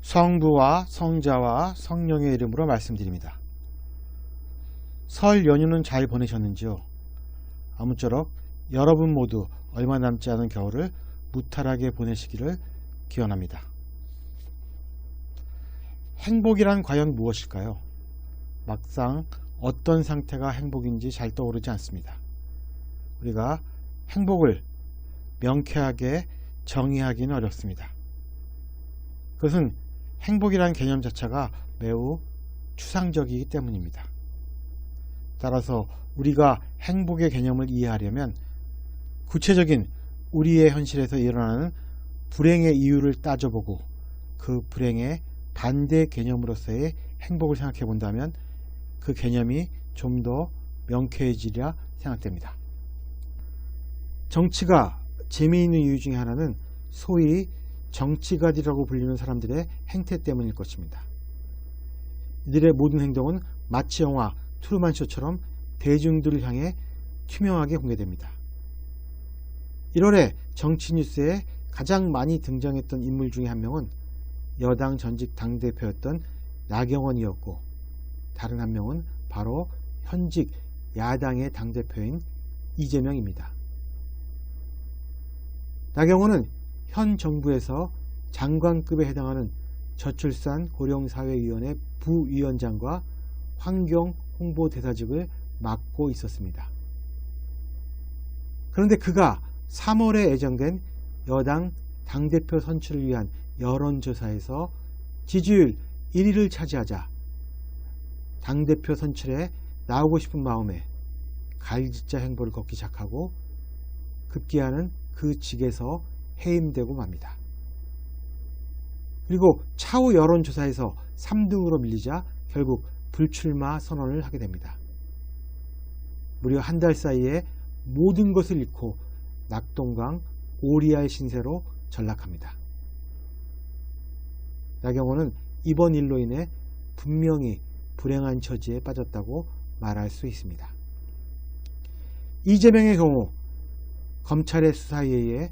성부와 성자와 성령의 이름으로 말씀드립니다. 설 연휴는 잘 보내셨는지요? 아무쪼록 여러분 모두 얼마 남지 않은 겨울을 무탈하게 보내시기를 기원합니다. 행복이란 과연 무엇일까요? 막상 어떤 상태가 행복인지 잘 떠오르지 않습니다. 우리가 행복을 명쾌하게 정의하기는 어렵습니다. 그것은 행복이란 개념 자체가 매우 추상적이기 때문입니다. 따라서 우리가 행복의 개념을 이해하려면 구체적인 우리의 현실에서 일어나는 불행의 이유를 따져보고 그 불행의 반대 개념으로서의 행복을 생각해 본다면 그 개념이 좀 더 명쾌해지리라 생각됩니다. 정치가 재미있는 이유 중에 하나는 소위 정치가들이라고 불리는 사람들의 행태 때문일 것입니다. 이들의 모든 행동은 마치 영화 트루먼쇼처럼 대중들을 향해 투명하게 공개됩니다. 1월에 정치 뉴스에 가장 많이 등장했던 인물 중에 한 명은 여당 전직 당대표였던 나경원이었고, 다른 한 명은 바로 현직 야당의 당대표인 이재명입니다. 나경원은 현 정부에서 장관급에 해당하는 저출산 고령사회위원회 부위원장과 환경홍보대사직을 맡고 있었습니다. 그런데 그가 3월에 예정된 여당 당대표 선출을 위한 여론조사에서 지지율 1위를 차지하자 당대표 선출에 나오고 싶은 마음에 갈짓자 행보를 걷기 시작하고 급기야는 그 직에서 해임되고 맙니다. 그리고 차후 여론조사에서 3등으로 밀리자 결국 불출마 선언을 하게 됩니다. 무려 한 달 사이에 모든 것을 잃고 낙동강 오리알 신세로 전락합니다. 나경원은 이번 일로 인해 분명히 불행한 처지에 빠졌다고 말할 수 있습니다. 이재명의 경우 검찰의 수사에 의해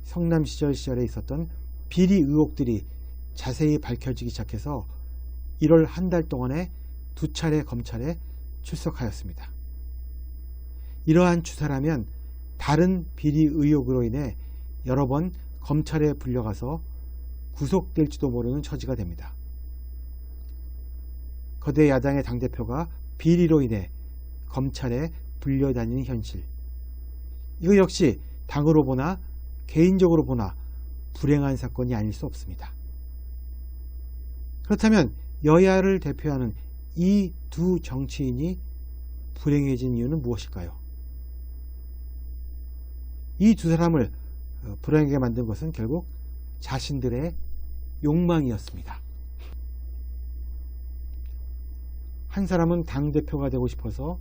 성남시절 시절에 있었던 비리 의혹들이 자세히 밝혀지기 시작해서 1월 한 달 동안에 2차례 검찰에 출석하였습니다. 이러한 추사라면 다른 비리 의혹으로 인해 여러 번 검찰에 불려가서 구속될지도 모르는 처지가 됩니다. 거대 야당의 당대표가 비리로 인해 검찰에 불려다니는 현실, 이거 역시 당으로 보나 개인적으로 보나 불행한 사건이 아닐 수 없습니다. 그렇다면 여야를 대표하는 이 두 정치인이 불행해진 이유는 무엇일까요? 이 두 사람을 불행하게 만든 것은 결국 자신들의 욕망이었습니다. 한 사람은 당대표가 되고 싶어서,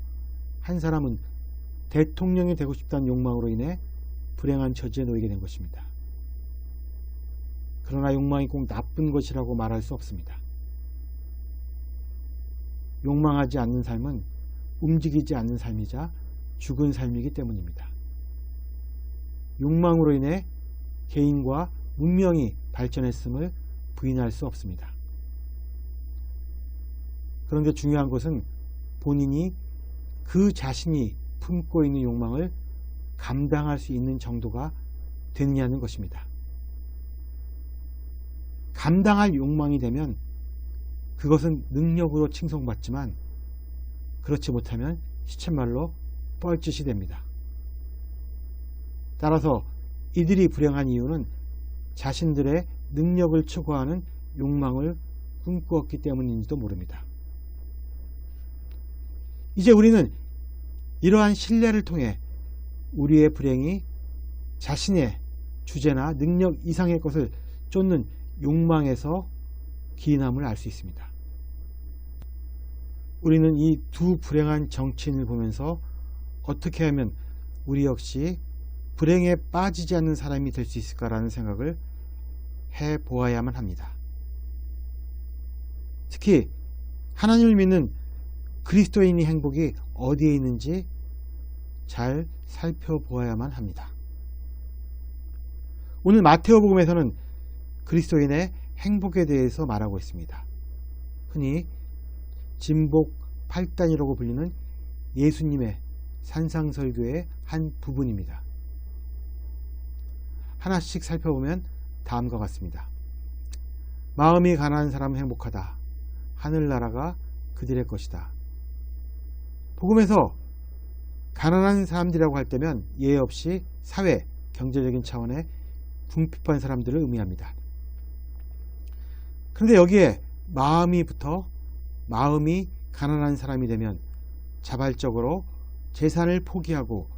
한 사람은 대통령이 되고 싶다는 욕망으로 인해 불행한 처지에 놓이게 된 것입니다. 그러나 욕망이 꼭 나쁜 것이라고 말할 수 없습니다. 욕망하지 않는 삶은 움직이지 않는 삶이자 죽은 삶이기 때문입니다. 욕망으로 인해 개인과 문명이 발전했음을 부인할 수 없습니다. 그런데 중요한 것은 본인이 그 자신이 품고 있는 욕망을 감당할 수 있는 정도가 되느냐는 것입니다. 감당할 욕망이 되면 그것은 능력으로 칭송받지만, 그렇지 못하면 시쳇말로 뻘짓이 됩니다. 따라서 이들이 불행한 이유는 자신들의 능력을 추구하는 욕망을 꿈꾸었기 때문인지도 모릅니다. 이제 우리는 이러한 신뢰를 통해 우리의 불행이 자신의 주제나 능력 이상의 것을 쫓는 욕망에서 기인함을 알 수 있습니다. 우리는 이 두 불행한 정치인을 보면서 어떻게 하면 우리 역시 불행에 빠지지 않는 사람이 될 수 있을까라는 생각을 해보아야만 합니다. 특히 하나님을 믿는 그리스도인의 행복이 어디에 있는지 잘 살펴보아야만 합니다. 오늘 마테오복음에서는 그리스도인의 행복에 대해서 말하고 있습니다. 흔히 진복 8단이라고 불리는 예수님의 산상설교의 한 부분입니다. 하나씩 살펴보면 다음과 같습니다. 마음이 가난한 사람은 행복하다. 하늘나라가 그들의 것이다. 복음에서 가난한 사람들이라고 할 때면 예외 없이 사회, 경제적인 차원의 궁핍한 사람들을 의미합니다. 그런데 여기에 마음이 가난한 사람이 되면 자발적으로 재산을 포기하고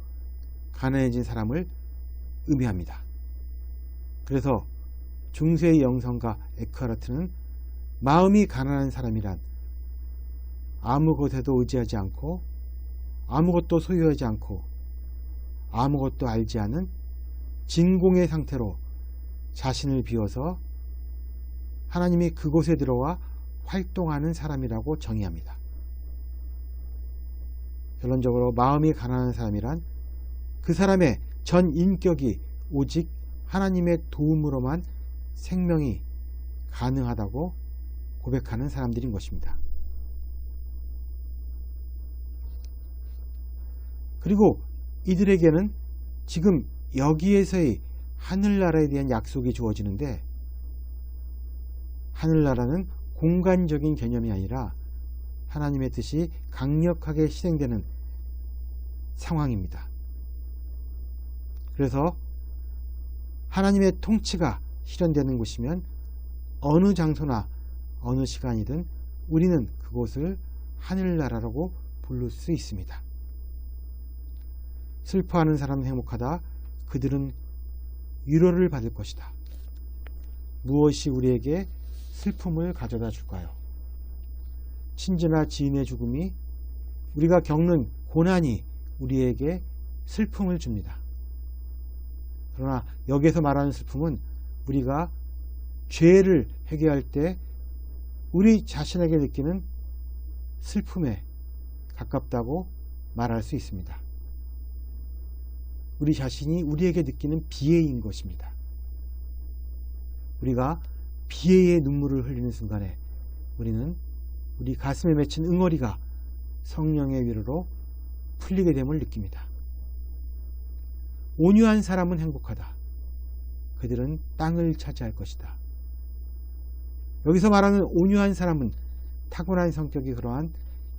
가난해진 사람을 의미합니다. 그래서 중세의 영성가 에크하르트는 마음이 가난한 사람이란 아무것에도 의지하지 않고 아무것도 소유하지 않고 아무것도 알지 않은 진공의 상태로 자신을 비워서 하나님이 그곳에 들어와 활동하는 사람이라고 정의합니다. 결론적으로 마음이 가난한 사람이란 그 사람의 전 인격이 오직 하나님의 도움으로만 생명이 가능하다고 고백하는 사람들인 것입니다. 그리고 이들에게는 지금 여기에서의 하늘나라에 대한 약속이 주어지는데, 하늘나라는 공간적인 개념이 아니라 하나님의 뜻이 강력하게 실행되는 상황입니다. 그래서 하나님의 통치가 실현되는 곳이면 어느 장소나 어느 시간이든 우리는 그곳을 하늘나라라고 부를 수 있습니다. 슬퍼하는 사람은 행복하다. 그들은 위로를 받을 것이다. 무엇이 우리에게 슬픔을 가져다 줄까요? 친지나 지인의 죽음이, 우리가 겪는 고난이 우리에게 슬픔을 줍니다. 그러나 여기에서 말하는 슬픔은 우리가 죄를 회개할 때 우리 자신에게 느끼는 슬픔에 가깝다고 말할 수 있습니다. 우리 자신이 우리에게 느끼는 비애인 것입니다. 우리가 비애의 눈물을 흘리는 순간에 우리는 우리 가슴에 맺힌 응어리가 성령의 위로로 풀리게 됨을 느낍니다. 온유한 사람은 행복하다. 그들은 땅을 차지할 것이다. 여기서 말하는 온유한 사람은 타고난 성격이 그러한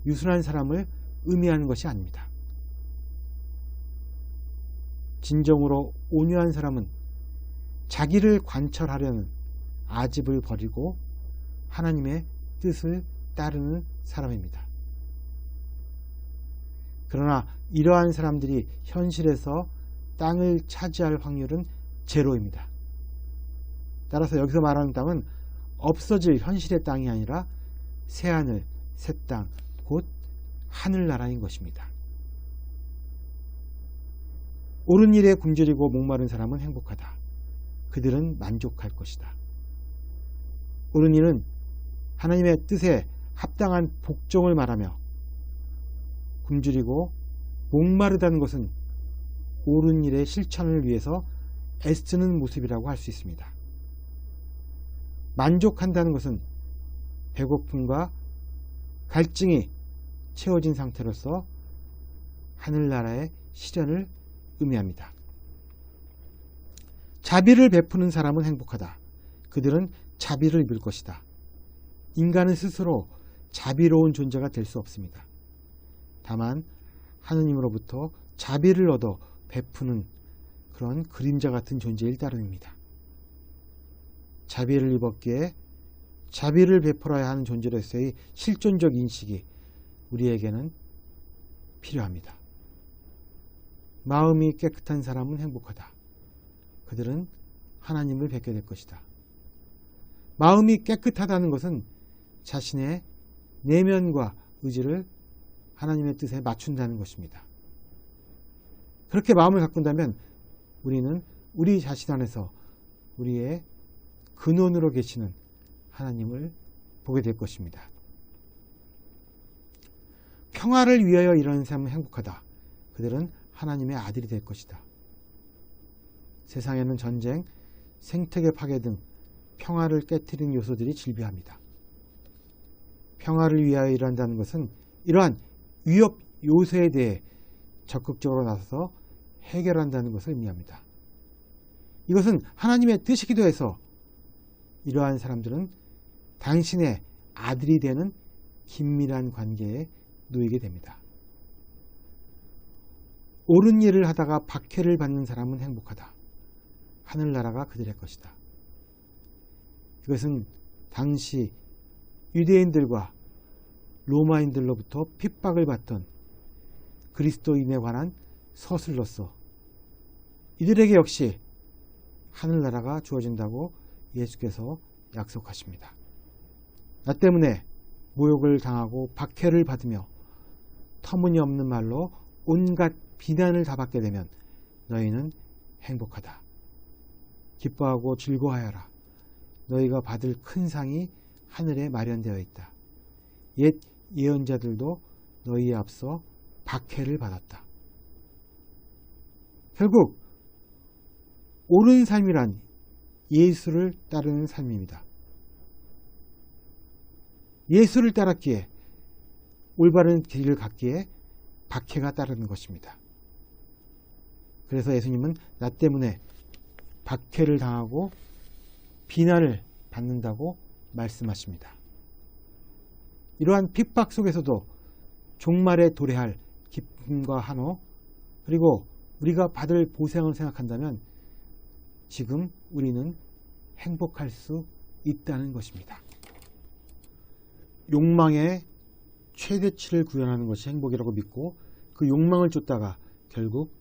유순한 사람을 의미하는 것이 아닙니다. 진정으로 온유한 사람은 자기를 관철하려는 아집을 버리고 하나님의 뜻을 따르는 사람입니다. 그러나 이러한 사람들이 현실에서 땅을 차지할 확률은 제로입니다. 따라서 여기서 말하는 땅은 없어질 현실의 땅이 아니라 새하늘, 새 땅, 곧 하늘나라인 것입니다. 옳은 일에 굶주리고 목마른 사람은 행복하다. 그들은 만족할 것이다. 옳은 일은 하나님의 뜻에 합당한 복종을 말하며, 굶주리고 목마르다는 것은 옳은 일의 실천을 위해서 애쓰는 모습이라고 할 수 있습니다. 만족한다는 것은 배고픔과 갈증이 채워진 상태로서 하늘나라의 실현을 의미합니다. 자비를 베푸는 사람은 행복하다. 그들은 자비를 입을 것이다. 인간은 스스로 자비로운 존재가 될 수 없습니다. 다만 하느님으로부터 자비를 얻어 베푸는 그런 그림자 같은 존재일 따름입니다. 자비를 입었기에 자비를 베풀어야 하는 존재로서의 실존적 인식이 우리에게는 필요합니다. 마음이 깨끗한 사람은 행복하다. 그들은 하나님을 뵙게 될 것이다. 마음이 깨끗하다는 것은 자신의 내면과 의지를 하나님의 뜻에 맞춘다는 것입니다. 그렇게 마음을 가꾼다면 우리는 우리 자신 안에서 우리의 근원으로 계시는 하나님을 보게 될 것입니다. 평화를 위하여 일하는 사람은 행복하다. 그들은 하나님의 아들이 될 것이다. 세상에는 전쟁, 생태계 파괴 등 평화를 깨트리는 요소들이 질비합니다. 평화를 위하여 일한다는 것은 이러한 위협 요소에 대해 적극적으로 나서서 해결한다는 것을 의미합니다. 이것은 하나님의 뜻이기도 해서 이러한 사람들은 당신의 아들이 되는 긴밀한 관계에 놓이게 됩니다. 옳은 일을 하다가 박해를 받는 사람은 행복하다. 하늘나라가 그들의 것이다. 이것은 당시 유대인들과 로마인들로부터 핍박을 받던 그리스도인에 관한 서술로서 이들에게 역시 하늘나라가 주어진다고 예수께서 약속하십니다. 나 때문에 모욕을 당하고 박해를 받으며 터무니없는 말로 온갖 비난을 다 받게 되면 너희는 행복하다. 기뻐하고 즐거워하여라. 너희가 받을 큰 상이 하늘에 마련되어 있다. 옛 예언자들도 너희에 앞서 박해를 받았다. 결국 옳은 삶이란 예수를 따르는 삶입니다. 예수를 따랐기에 올바른 길을 갔기에 박해가 따르는 것입니다. 그래서 예수님은 나 때문에 박해를 당하고 비난을 받는다고 말씀하십니다. 이러한 핍박 속에서도 종말에 도래할 기쁨과 한호, 그리고 우리가 받을 보상을 생각한다면 지금 우리는 행복할 수 있다는 것입니다. 욕망의 최대치를 구현하는 것이 행복이라고 믿고 그 욕망을 쫓다가 결국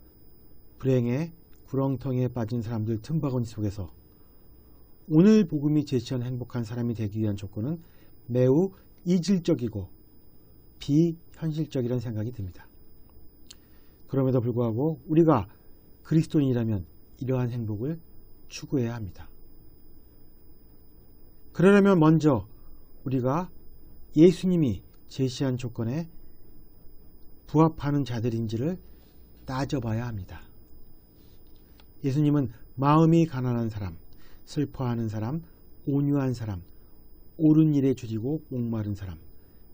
불행의 구렁텅이에 빠진 사람들 틈바구니 속에서 오늘 복음이 제시한 행복한 사람이 되기 위한 조건은 매우 이질적이고 비현실적이라는 생각이 듭니다. 그럼에도 불구하고 우리가 그리스도인이라면 이러한 행복을 추구해야 합니다. 그러려면 먼저 우리가 예수님이 제시한 조건에 부합하는 자들인지를 따져봐야 합니다. 예수님은 마음이 가난한 사람, 슬퍼하는 사람, 온유한 사람, 옳은 일에 줄이고 목마른 사람,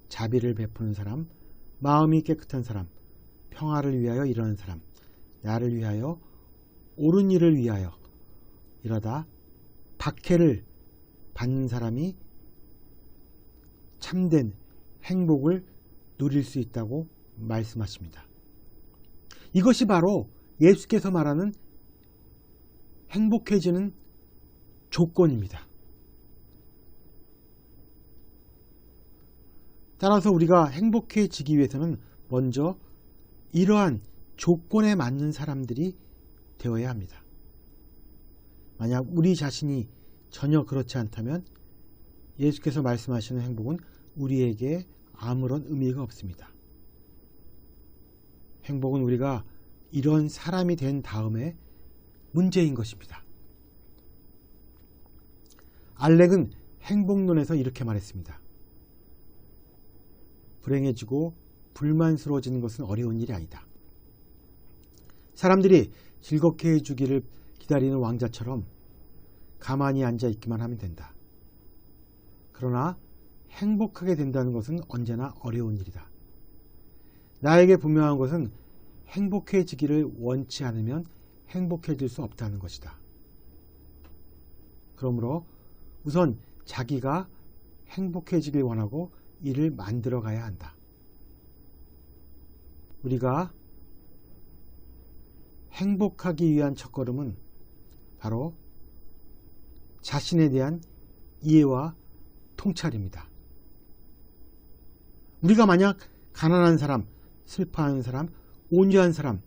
자비를 베푸는 사람, 마음이 깨끗한 사람, 평화를 위하여 일하는 사람, 나를 위하여 옳은 일을 위하여 이러다 박해를 받는 사람이 참된 행복을 누릴 수 있다고 말씀하십니다. 이것이 바로 예수께서 말하는 행복해지는 조건입니다. 따라서 우리가 행복해지기 위해서는 먼저 이러한 조건에 맞는 사람들이 되어야 합니다. 만약 우리 자신이 전혀 그렇지 않다면 예수께서 말씀하시는 행복은 우리에게 아무런 의미가 없습니다. 행복은 우리가 이런 사람이 된 다음에 문제인 것입니다. 알렉은 행복론에서 이렇게 말했습니다. 불행해지고 불만스러워지는 것은 어려운 일이 아니다. 사람들이 즐겁게 해주기를 기다리는 왕자처럼 가만히 앉아 있기만 하면 된다. 그러나 행복하게 된다는 것은 언제나 어려운 일이다. 나에게 분명한 것은 행복해지기를 원치 않으면 행복해질 수 없다는 것이다. 그러므로 우선 자기가 행복해지길 원하고 이를 만들어 가야 한다. 우리가 행복하기 위한 첫걸음은 바로 자신에 대한 이해와 통찰입니다. 우리가 만약 가난한 사람, 슬퍼하는 사람, 온유한 사람,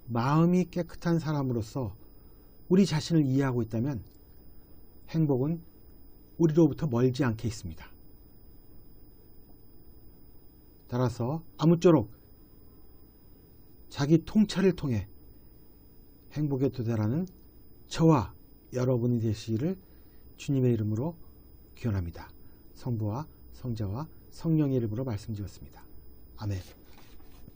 마음이 깨끗한 사람으로서 우리 자신을 이해하고 있다면 행복은 우리로부터 멀지 않게 있습니다. 따라서 아무쪼록 자기 통찰을 통해 행복에 도달하는 저와 여러분이 되시기를 주님의 이름으로 기원합니다. 성부와 성자와 성령의 이름으로 말씀드렸습니다. 아멘.